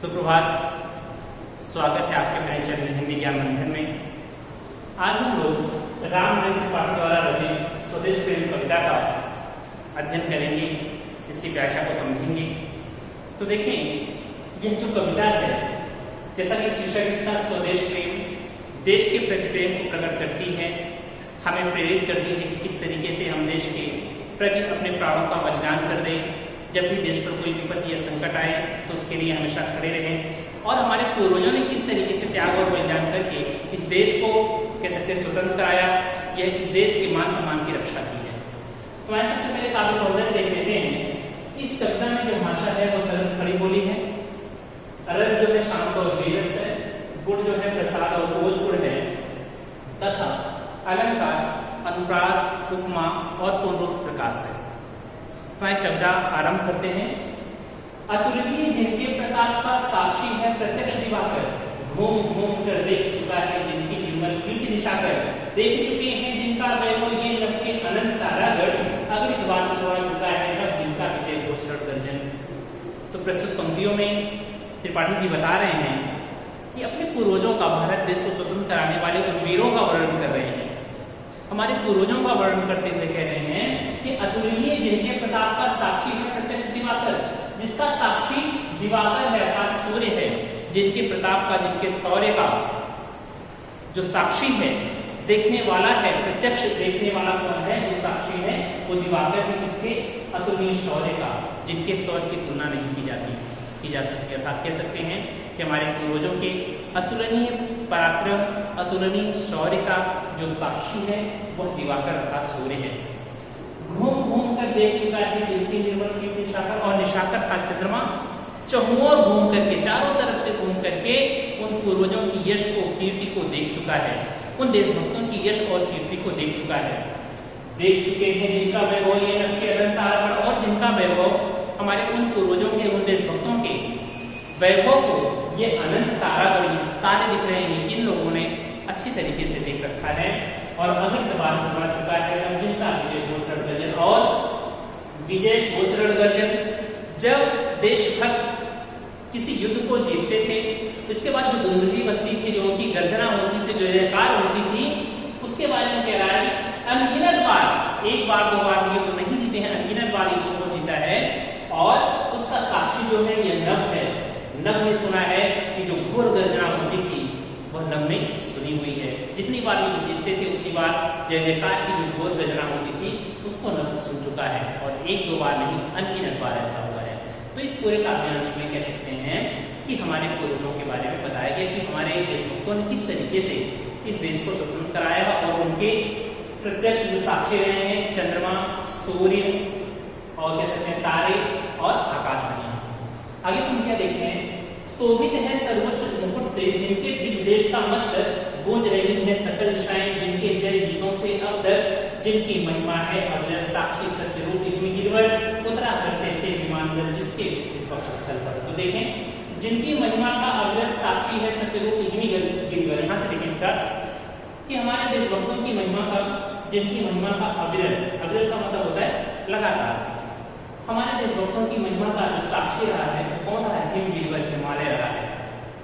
सुप्रभात। स्वागत है आपके मेरे चैनल हिंदी ज्ञान मंथन में। आज हम लोग राम नरेश त्रिपाठी द्वारा रचित स्वदेश प्रेम कविता का अध्ययन करेंगे, इसकी व्याख्या को समझेंगे। तो देखें, यह जो कविता है, जैसा कि शीर्षक इसका स्वदेश प्रेम, देश के प्रति प्रेम को प्रकट करती है, हमें प्रेरित करती है कि किस तरीके से हम देश के प्रति अपने प्राणों का बलिदान कर दें। जब भी देश पर कोई विपत्ति या संकट आए तो उसके लिए हमेशा खड़े रहें। और हमारे पूर्वजों ने किस तरीके से त्याग और बलिदान करके इस देश को कह सकते स्वतंत्र कराया, यह इस देश के मान सम्मान की रक्षा की है। तो मैं सबसे पहले काव्य सौंदर्य देख लेते हैं। इस कविता में जो भाषा है वो सरस खड़ी बोली है, रस जो है शांत और वीरस है, गुण जो है प्रसाद और ओजगुण है, तथा अलंकार अनुप्रास उपमा और पूर्वोक्त प्रकाश है। तो एक कविता आरंभ करते हैं। अतुलनीय जिनके प्रताप का साक्षी है प्रत्यक्ष दिवाकर, घूम घूम कर देख चुका है जिनकी निर्मल कीर्ति निशाकर, देख चुके हैं जिनका वैभव ये नभ के अनंत तारागढ़, अगणित बार सोच चुका है नभ जिनका विजय घोषण गर्जन। तो प्रस्तुत पंक्तियों में त्रिपाठी जी बता रहे हैं कि अपने पूर्वजों का, भारत देश को स्वतंत्र कराने वाले उन वीरों का वर्णन कर रहे हैं। हमारे पूर्वजों का वर्णन करते हुए कह रहे हैं कि अतुलनीय जिनके प्रताप का साक्षी है प्रत्यक्ष दिवाकर, जिसका साक्षी दिवाकर है अर्थात सूर्य है, जिनके प्रताप का, जिनके शौर्य का जो साक्षी है, देखने वाला है, प्रत्यक्ष देखने वाला कौन है, जो साक्षी है वो दिवाकर है। किसके? अतुलनीय शौर्य का, जिनके शौर्य की तुलना नहीं की जा सकती। अर्थात कह सकते हैं कि हमारे पूर्वजों के अतुलनीय पराक्रम, अतुलनीय शौर्य का जो साक्षी है वह दिवाकर अर्थात सूर्य है। घूम घूम कर देख चुका है जिनकी निर्मल कीर्ति निशाकर, और निशाकर था चंद्रमा, चहुओर घूम करके, चारों तरफ से घूम करके उन पूर्वजों की यश को, कीर्ति को देख चुका है, उन देशभक्तों की यश और कीर्ति को देख चुका है। देख चुके हैं जिनका वैभव ये नभ के अनंत तारागढ़, और जिनका वैभव हमारे उन पूर्वजों के, उन देशभक्तों के वैभव को ये अनंत तारागढ़ तारे दिख रहे हैं, इन लोगों ने अच्छी तरीके से देख रखा है। और अगणित बार सुना चुका है जिनका विजय घोषण गर्जन, और विजय घोषण गर्जन जब देशभक्त किसी युद्ध को जीतते थे, इसके बाद जो दुंदुभी बजती थी, जो उनकी गर्जना होती थी, जो जयकार होती थी, उसके बारे में कह रहा है कि अनगिनत बार, एक बार दो बार युद्ध नहीं जीते हैं, अनगिनत बार युद्धों को जीता है। और उसका साक्षी जो है ये नभ है। नभ ने सुना है कि जो घोर गर्जना होती थी वह नभ ने सुनी हुई है। जितनी बार युद्ध जीतते थे उतनी बार जय जयकार की जो घोर गर्जना होती थी उसको नभ सुन चुका है, और एक दो बार नहीं, अनगिनत बार ऐसा हुआ है। तो इस पूरे काव्यांश में कह सकते हैं कि हमारे पूर्वजों के बारे में बताया गया कि हमारे देशभक्तों ने किस तरीके से इस देश को स्वतंत्र कराया, और उनके प्रत्यक्ष जो साक्षी रहे हैं चंद्रमा, सूर्य और कह सकते हैं तारे और आकाशवाणी। आगे हम क्या देखें? शोभित है सर्वोच्च मुकुट से जिनके दिव्य देश का मस्तक, गूंज रही है सकल दिशाएं जिनके जय गीतों से अवदर, जिनकी महिमा है अविरल साक्षी सत्य रूप गिरवर, उतरा करते थे विमानदल जिसके विस्तृत वक्षस्थल पर। तो देखें, जिनकी महिमा का अविरल साक्षी है सत्य रूप गिरवर। यहाँ से देखें इसका कि हमारे देशभक्तों की महिमा का, जिनकी महिमा का अविरल, अविरल का मतलब होता है लगातार, हमारे देशभक्तों की महिमा का जो साक्षी रहा है कौन रहा है? हिमगिरिवर, हिमालय रहा है।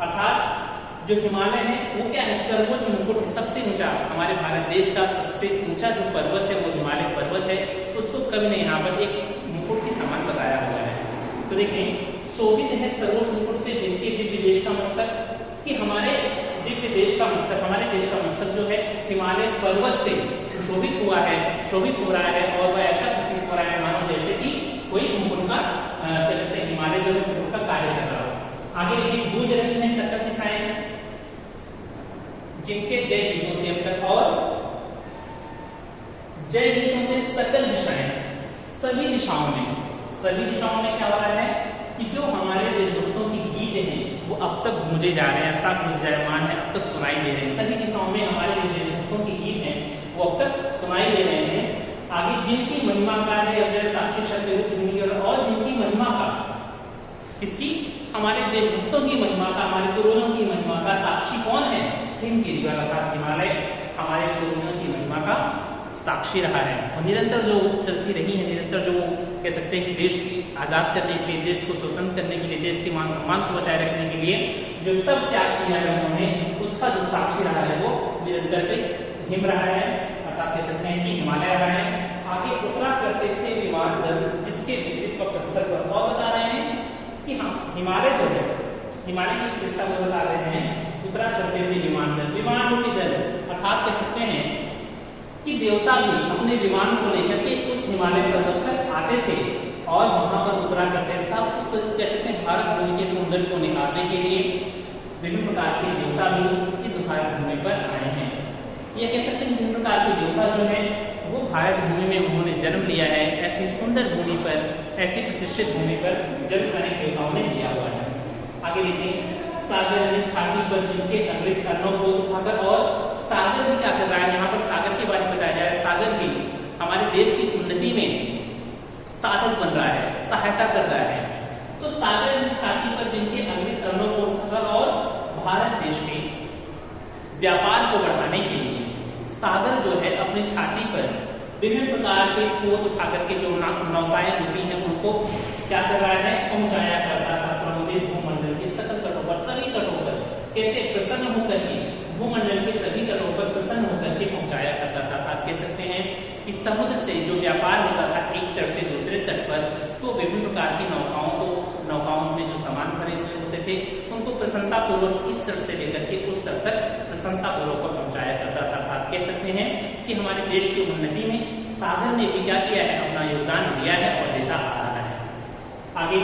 अर्थात जो हिमालय है वो क्या है? सर्वोच्च मुकुट है, सबसे ऊंचा। हमारे भारत देश का सबसे ऊंचा जो पर्वत है वो हिमालय पर्वत है। उसको कवि ने यहाँ पर एक मुकुट के समान बताया हुआ है। तो देखें, शोभित है सर्वोच्च मुकुट से जिनके दिव्य देश का मस्तक, कि हमारे दिव्य देश का मस्तक, हमारे देश का मस्तक जो है हिमालय पर्वत से सुशोभित हुआ है, शोभित हो रहा है, और वह ऐसा प्रतीत हो रहा है मानो जैसे कि कोई मुकुट का, कह सकते हैं हिमालय जो है मुकुट का कार्य कर रहा हो। आगे देखिए, गूंज रही है सकल दिशाएं जिनके जय गीतों से अब तक, और जय गीतों से सकल दिशाएं, सभी दिशाओं में, सभी दिशाओं में क्या हो रहा है कि जो हमारे देशभक्तों की गीत हैं वो अब तक गूंजे जा रहे हैं, अब तक गुंजायमान है, अब तक सुनाई दे रहे हैं। सभी दिशाओं में हमारे जो देशभक्तों की गीत हैं वो अब तक सुनाई दे रहे हैं। आगे, जिनकी महिमा का है अविरल साक्षी सत्य रूप गिरवर, और जिनकी महिमा का, किसकी? हमारे देशभक्तों की महिमा का, हमारे पूर्वजों की महिमा का साक्षी कौन है? हिमगिरिवर अर्थात हिमालय हमारे पूर्वजों की महिमा का साक्षी रहा है, और निरंतर जो चलती रही है, निरंतर जो कह सकते हैं कि देश की आजाद करने के लिए, देश को स्वतंत्र करने के लिए, देश के मान सम्मान को बचाए रखने के लिए जो तब त्याग किया है उन्होंने, उसका जो साक्षी रहा है वो निरंतर से हिम रहा है, अर्थात कह सकते हैं कि हिमालय रहा है। आगे उतरा करते थे विमान दल जिसके विस्तृत वक्र स्तर पर, और बता रहे हैं कि हाँ हिमालय जो है, हिमालय की विशेषता को बता रहे हैं, उतरा करते थे विमान दल, विमान रूपी दल, अर्थात कह सकते हैं कि देवता भी अपने विमान को लेकर के उस हिमालय पर्वत पर आते थे और वहां पर उतरा करते थे। उस कह सकते हैं भारत भूमि के सौंदर्य को निखारने के लिए विभिन्न प्रकार के देवता भी इस भारत भूमि पर आए हैं। यह कह सकते हैं विभिन्न प्रकार के देवता जो है वो भारत भूमि में उन्होंने जन्म लिया है। ऐसी सुंदर भूमि पर, ऐसी प्रतिष्ठित भूमि पर जन्म अनेक देवताओं ने लिया हुआ है। आगे देखिए, सागर ने छाती पर जिनके अमृत अन्नों को उठाकर, और सागर भी क्या कर रहा है, यहाँ पर सागर के बारे में बताया जा रहा है। सागर भी हमारे देश की उन्नति में साधक बन रहा है, सहायता कर रहा है। तो सागर ने छाती पर जिनके अमृत अन्नों को उठाकर, और भारत देश में व्यापार को बढ़ाने के लिए सागर जो है अपनी छाती पर विभिन्न प्रकार के पोत उठा करके जो नौकाएं होती हैं उनको क्या कर रहा है, पहुंचाया करता था प्रमुदित भूमंडल के सकल तटों पर, सभी तटों पर कैसे प्रसन्न होकर के, भूमंडल के सभी तटों पर प्रसन्न होकर के पहुंचाया करता था। आप कह सकते हैं कि समुद्र से जो व्यापार होता था एक तट से दूसरे तट पर, तो विभिन्न प्रकार की नौकाओं में जो सामान भरे हुए होते थे उनको प्रसन्नता पूर्वक इस तट से लेकर के उस तट तक प्रसन्नता पूर्वक पहुंचाया करता था। आप कह सकते हैं कि हमारे देश की उन्नति में सागर ने भी क्या किया है, अपना योगदान दिया है और देता आ रहा है। आगे,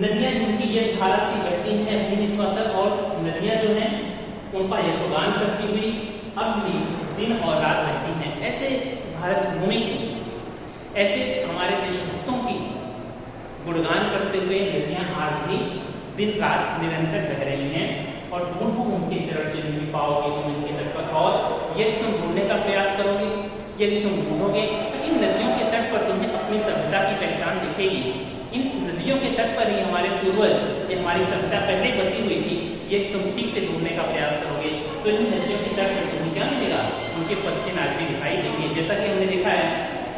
नदियां जिनकी यश धारा से बहती हैं अपनी निष्कासन, और नदियां जो हैं उनका यशोगान करती हुई अब भी दिन और रात रहती हैं। ऐसे भारत भूमि की, ऐसे हमारे देशभक्तों की गुणगान करते हुए नदियां आज भी दिन रात निरंतर बह रही हैं, और ढूंढो उनके चरण चिन्ह भी पाओगे तुम इनके तट पर। और यदि तुम ढूंढने का प्रयास करोगे, यदि तुम ढूंढोगे, तो इन नदियों के तट पर तुम्हें अपनी सभ्यता की पहचान दिखेगी। इन नदियों के तट पर ही हमारे पूर्वज, हमारी सभ्यता पहले बसी हुई थी। यदि तुम ठीक से ढूंढने का प्रयास करोगे तो इन नदियों के तट पर तुम्हें क्या मिलेगा, उनके पद के नाच भी दिखाई देंगे। जैसा कि हमने देखा है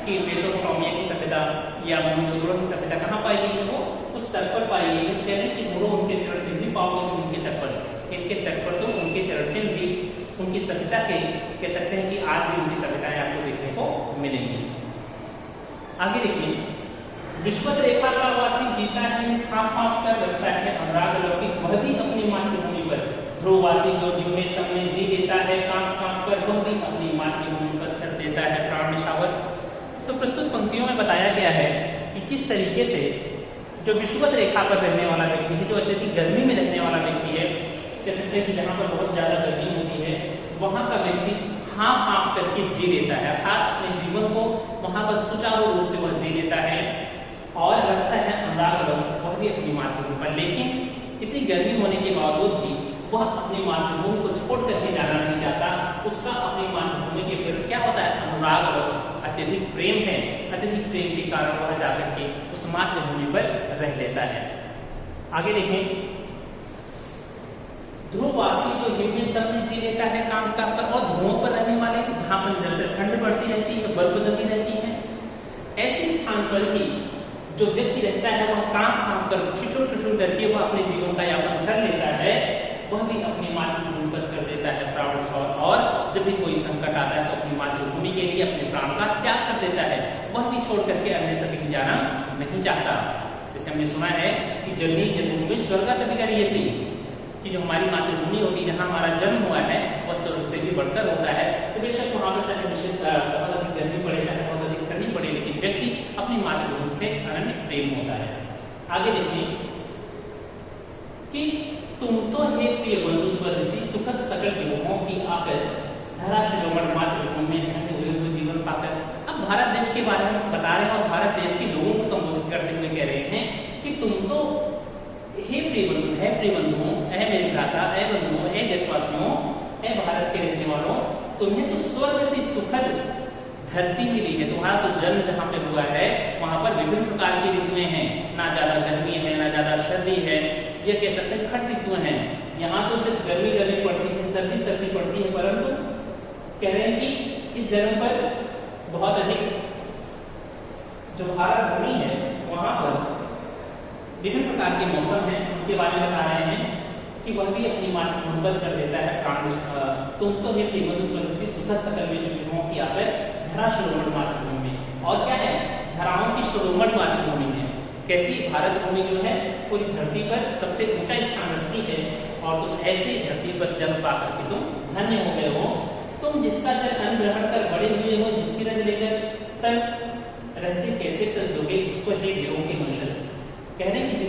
कि मेसोपोटामिया की सभ्यता या मोहनजोदड़ो की सभ्यता कहाँ पाई गई है, वो उस तट पर पाई गई है। तो कह रहे हैं कि ढूंढो उनके चरण चिन्ह भी पाओगे तुम उनके तट पर, इनके तट पर तो उनके चरण चिन्ह भी, उनकी सभ्यता के कह सकते हैं कि आज भी उनकी सभ्यताएं आपको देखने को मिलेंगी। आगे देखिए, विश्वत रेखा का वासी जीता है, खाफ कर रखता है अनुराग लौकिक, वह भी अपनी मातृभूमि पर, ध्रुववासी जो जिनमें तमने जी देता है काम कर, वह भी अपनी मातृभूमि पर कर देता है प्राण निशावर। तो प्रस्तुत पंक्तियों में बताया गया है कि किस तरीके से जो विषुवत रेखा पर रहने वाला व्यक्ति है, जो अत्यधिक गर्मी में रहने वाला व्यक्ति है, कह सकते हैं कि जहाँ पर बहुत ज्यादा गर्मी होती है वहां का व्यक्ति हाँफ करके जी लेता है, अर्थात अपने जीवन को वहां पर सुचारू रूप से वह जी लेता है और रखता है अनुराग लौकिक, वह भी अपनी मातृभूमि पर। लेकिन इतनी गर्मी होने के बावजूद भी वह अपनी मातृभूमि को छोड़ करके जाना नहीं चाहता। उसका अपनी मातृभूमि के प्रति क्या होता है, अनुराग लौकिक, अत्यधिक प्रेम है। अत्यधिक प्रेम के कारण वह जाकर के उस मातृभूमि पर रह लेता है। आगे देखें, ध्रुववासी जो हिम में तप में जी लेता है काम कर, और ध्रुवों पर रहने वाले जहां पर निरंतर ठंड पड़ती रहती है, बर्फ जमी रहती है, ऐसे स्थान पर भी जो व्यक्ति रहता है वह काम कर ठिठुर करके वह अपने जीवन का यापन कर लेता है, वह भी अपनी मातृभूमि पर कर देता है प्राण न्यौछावर। और जब भी कोई संकट आता है तो अपनी मातृभूमि के लिए अपने प्राण का त्याग कर देता है, वह भी छोड़ करके अन्यत्र कहीं जाना नहीं चाहता। जैसे हमने सुना है कि जननी जन्मभूमि स्वर्गादपि, कि जो हमारी मातृभूमि होती है, जहाँ हमारा जन्म हुआ है, वह स्वर्ग से भी बढ़कर होता है। तो बेशक वहां पर चाहे बहुत अधिक गर्मी पड़े, चाहे बहुत अधिक ठंडी पड़े, लेकिन व्यक्ति अपनी मातृभूमि से अनन्य प्रेम होता है। आगे देखिए कि तुम तो हे प्रिय बंधु स्वदेशी, सुखद सकल विभोगों की आकर, धरा शिरोमणि मातृभूमि में धन्य हुए जीवन पाकर। अब भारत देश के बारे में बता रहे हैं और भारत देश के लोगों को संबोधित करते हुए कह रहे हैं कि तुम तो हे प्रिय बंधु, है प्रिय बंधुओं, ऐ मेरे भ्राता, ऐ बंधुओं, ऐ देशवासियों, ऐ भारत के रहने वालों, तुम्हें तो स्वर्ग से सुखद धरती मिली है। तुम्हारा तो जन्म जहाँ पे हुआ है वहां पर विभिन्न प्रकार की ऋतुएं हैं, ना ज्यादा गर्मी है ना ज्यादा सर्दी है, ये कह सकते हैं खट ऋतुएं हैं। यहाँ तो सिर्फ गर्मी पड़ती है, सर्दी पड़ती है, परंतु कह रहे हैं कि इस जन्म पर बहुत अधिक जो भारत भूमि है वहां पर विभिन्न प्रकार के मौसम हैं, उनके बारे में बता रहे हैं कि वह भी अपनी माटी उर्वर कर देता है। प्राण तुम तो हे प्रेमधु स्वरसी सुखद सकल में जो विभुओं की आप है धरा शिरोमणि मातृभूमि में। और क्या है, धराओं की शिरोमणि मातृभूमि है। कैसी, भारत भूमि जो है पूरी धरती पर सबसे ऊंचा स्थान रखती है और तुम ऐसी धरती पर जन्म पाकर के तुम धन्य हो गए हो। तुम जिसका जल अन्न ग्रहण कर बड़े हुए हो, जिसकी रज लेकर तक रहते कैसे तस दोगे, उसको हे वीरों के वंशज। कह रहे हैं कि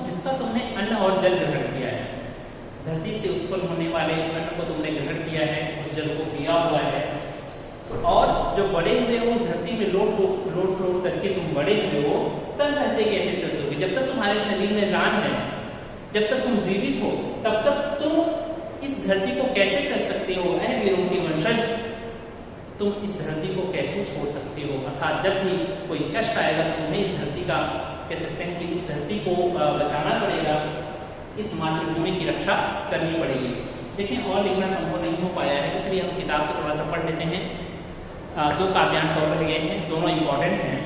जिसका तुमने अन्न और जल ग्रहण किया है, धरती से उत्पन्न होने वाले अन्न को तुमने ग्रहण किया है, उस जल को पिया हुआ है, और जो बड़े हुए हो उस धरती में लोट करके तुम बड़े हुए हो, तब रहते कैसे तसोगे। जब तक तुम्हारे शरीर में जान है, जब तक तुम जीवित हो, तब तक तुम इस धरती को कैसे कर सकते हो। ऐ वीरों के वंशज, तुम इस धरती को कैसे छोड़ सकते हो। अर्थात जब भी कोई कष्ट आएगा तो तुम्हें इस धरती का, कह सकते हैं कि इस धरती को बचाना पड़ेगा, इस मातृभूमि की रक्षा करनी पड़ेगी। देखिए, और लिखना संभव नहीं हो पाया है, इसलिए हम किताब से थोड़ा सा पढ़ लेते हैं। दो काव्यांश और रह गए हैं, दोनों इंपॉर्टेंट हैं।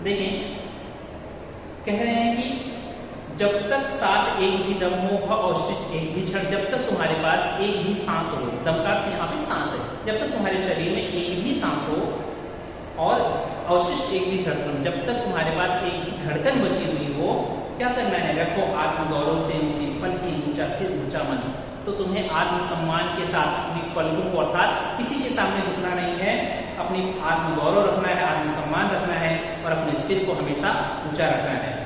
देखिए, कह रहे हैं कि जब तक साथ एक भी दम हो, अवशिष्ट एक भी क्षण, जब तक तुम्हारे पास एक भी सांस हो, दम का अर्थ यहाँ पे सांस है, जब तक तुम्हारे शरीर में एक भी सांस हो और अवशिष्ट एक भी धड़कन, जब तक तुम्हारे पास एक भी धड़कन बची हुई हो, क्या करना है, रखो आत्मगौरव से ऊंची पल की ऊंचा सिर ऊंचा मन। तो तुम्हें आत्मसम्मान के साथ अपनी पलकों को, अर्थात किसी के सामने झुकना नहीं है, अपनी आत्मगौरव रखना है, आत्मसम्मान रखना है और अपने सिर को हमेशा ऊंचा रखना है।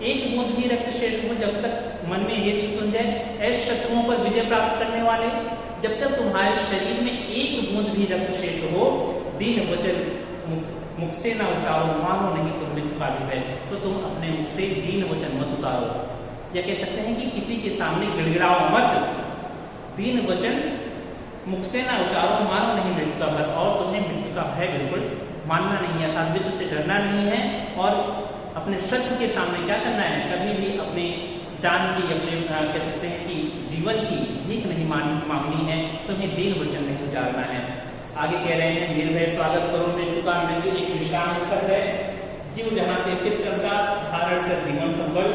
एक बूंद भी रक्त शेष हो, जब तक मन में ये चिंतन ऐसे शत्रुओं पर विजय प्राप्त करने वाले, जब तक तुम्हारे शरीर में एक बूंद भी रक्त शेष हो, दीन वचन मुख से ना उचारो, मानो नहीं तुम मृत्यु का भी है। तो तुम अपने मुख से दीन वचन मत उतारो, या कह सकते हैं कि किसी के सामने गिड़गिड़ाओ मत, दीन वचन मुख से ना उचारो, मानो नहीं मृत्यु का भय। और तुम्हें मृत्यु का भय बिल्कुल मानना नहीं है, अर्थात मृत्यु से डरना नहीं है, और अपने शत्रु के सामने क्या करना है, कभी भी अपने जान की, अपने कह सकते हैं कि जीवन की भीख नहीं मांगनी है, तुम्हें दीन वचन नहीं उचारना है। आगे कह रहे हैं, निर्भय स्वागत करो मृत्यु का, मृत्यु एक विश्राम स्थल है, जीव जहां से फिर चलता धारण कर जीवन संबल।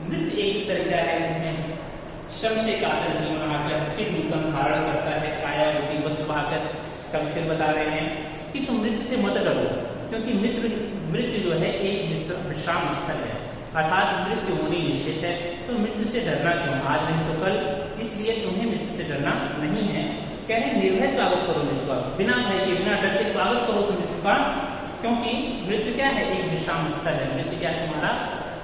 मृत्यु एक सरिता है जिसमें श्रम से कातर जीवन आकर फिर नूतन धारण करता है, काया रूपी वस्त्र पाकर। कल फिर बता रहे हैं कि तुम मृत्यु से मत डरो, क्योंकि मृत्यु जो है एक विश्राम स्थल है, अर्थात मृत्यु होनी निश्चित है। तो मृत्यु से डरना क्यों, आज नहीं तो कल, इसलिए तुम्हें मृत्यु से डरना नहीं है। कह रहे निर्भय स्वागत करो मृत्यु का, बिना भय के, बिना डर के स्वागत करो उस मृत्यु का, क्योंकि मृत्यु क्या है, एक विश्राम स्थल है। मृत्यु क्या है, हमारा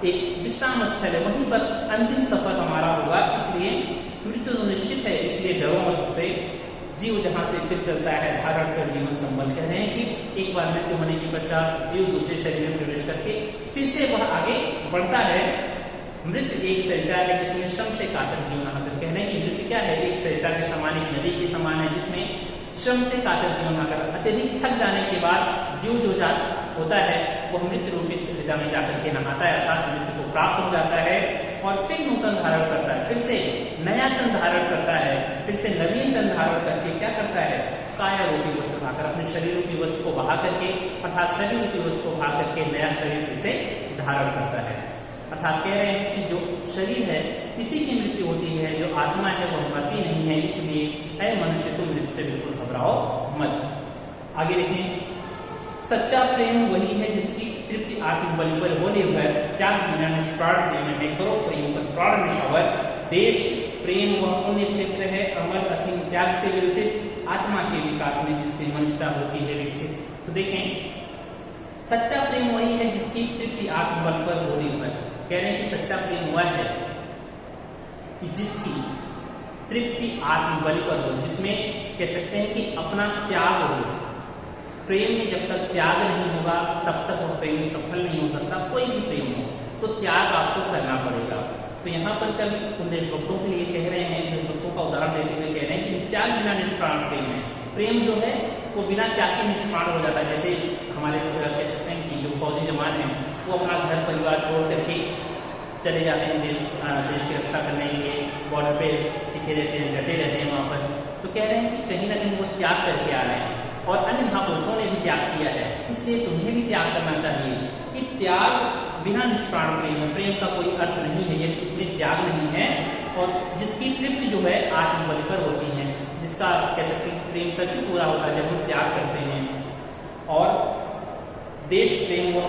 एक विश्राम स्थल है, वहीं पर अंतिम सफर हमारा होगा, इसलिए मृत्यु तो निश्चित है, इसलिए डरो मत उससे। जीव जहां से फिर चलता है धारण कर जीवन संबल। कह रहे हैं कि एक बार मृत्यु होने के पश्चात जीव दूसरे शरीर में प्रवेश करके फिर से वह आगे बढ़ता है। मृत्यु एक सरिता है जिसमें श्रम से कातर जीवन आकर। कह रहे हैं कि मृत्यु क्या है, एक सरिता के समान, एक नदी के समान है, जिसमें श्रम से कातर जीवन आकर अत्यधिक थक जाने के बाद जीव जो होता है वह मृत्यु रूपी सरिता में जाकर के नहाता है, अर्थात मृत्यु को प्राप्त हो जाता है और फिर नूतन धारण करता है, फिर से नया तन धारण करता है, फिर से नवीन तन धारण करके क्या करता है, काया रूपी वस्त्र भाकर, अपने शरीर रूपी वस्त्र को बहा करके, अर्थात शरीर रूपी वस्त्र को बहा करके नया शरीर फिर से धारण करता है। अर्थात कह रहे हैं कि जो शरीर है इसी की मृत्यु होती है, जो आत्मा है वह मरती नहीं है, इसलिए ऐ मनुष्य तुम मृत्यु से बिल्कुल घबराओ मत। आगे देखें, सच्चा प्रेम वही है जिसकी तृप्ति आत्मबल पर हो निर्भर, त्याग बिना निष्प्राण प्रेम है, करो प्रेम पर प्राण निशावर। देश प्रेम वह पुण्य क्षेत्र है, अमर असीम त्याग से विकसित, आत्मा के विकास में जिससे मनुष्यता होती है विकसित। तो देखें, सच्चा प्रेम वही है जिसकी तृप्ति आत्मबल पर हो निर्भर। कह रहे हैं कि सच्चा प्रेम वह है कि जिसकी तृप्ति आत्मबल पर हो, जिसमें कह सकते हैं कि अपना त्याग हो। प्रेम में जब तक त्याग नहीं होगा तब तक वो प्रेम सफल नहीं हो सकता। कोई भी प्रेम हो तो त्याग आपको करना पड़ेगा। तो यहाँ पर कभी उन देशभक्तों के लिए कह रहे हैं, देशभक्तों का उदाहरण देते हुए कह रहे हैं कि त्याग बिना निष्प्राण प्रेम है। प्रेम जो है वो बिना त्याग के निष्प्राण हो जाता है। जैसे हमारे कह सकते हैं कि जो फौजी जवान है वो अपना घर परिवार छोड़ करके चले जाते हैं देश की रक्षा करने के लिए, बॉर्डर पे टिके रहते हैं, डटे रहते हैं वहाँ पर। तो कह रहे हैं कि कहीं ना कहीं वो त्याग करके आ रहे हैं और अन्य महापुरुषों ने भी त्याग किया है, इसलिए तुम्हें भी त्याग करना चाहिए। कि त्याग बिना निष्प्राण प्रेम है, प्रेम का कोई अर्थ नहीं है, ये उसमें त्याग नहीं है। और जिसकी तृप्ति जो है आत्मबल पर होती है, जिसका कह सकते हैं प्रेम तभी पूरा होता है जब हम त्याग करते हैं। और देश प्रेम व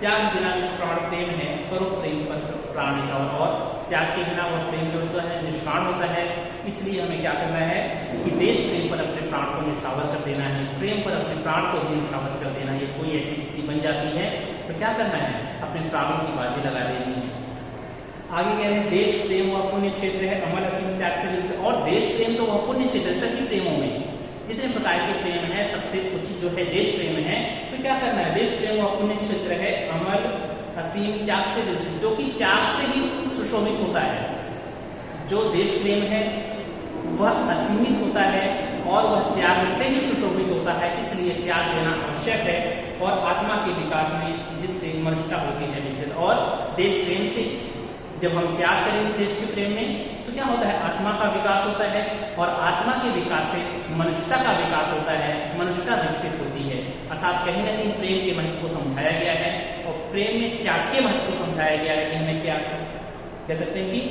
त्याग बिना निष्प्राण प्रेम है, करो प्रेम पर प्राण निछावर। और त्याग के बिना वह प्रेम जो होता है निष्प्राण होता है, इसलिए हमें क्या करना है कि देश प्रेम पर अपने प्राण को निछावर कर देना है, प्रेम पर अपने प्राण को भी निछावर कर देना है। कोई ऐसी स्थिति बन जाती है तो क्या करना है, अपने प्राणों की बाजी लगा देनी है। आगे कह रहे हैं देश प्रेम वह पुण्य क्षेत्र है, अमर असीम त्याग से। और देश प्रेम तो वह पुण्य क्षेत्र है, सभी प्रेमों में जितने प्रकार के प्रेम है सबसे उचित जो है देश प्रेम है। तो क्या करना है, देश प्रेम वह पुण्य क्षेत्र है, अमर असीम त्याग से विकसित, जो कि त्याग से ही सुशोभित होता है। जो देश प्रेम है वह असीमित होता है और वह त्याग से ही सुशोभित होता है, इसलिए त्याग देना आवश्यक है। और आत्मा के विकास में जिससे मनुष्यता होती है विकसित। और देश प्रेम से जब हम त्याग करेंगे देश के प्रेम में तो क्या होता है, आत्मा का विकास होता है। और आत्मा के विकास से मनुष्यता का विकास होता है, मनुष्यता विकसित होती है। अर्थात कहीं ना कहीं प्रेम के महत्व को समझाया गया है और प्रेम में त्याग के महत्व को समझाया गया है कि हमें क्या कह सकते हैं कि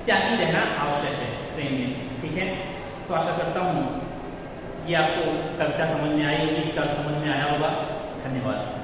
त्यागी रहना आवश्यक है प्रेम में। ठीक है, तो आशा करता हूँ ये आपको कविता समझ में आई होगी, इसका समझ में आया होगा। धन्यवाद।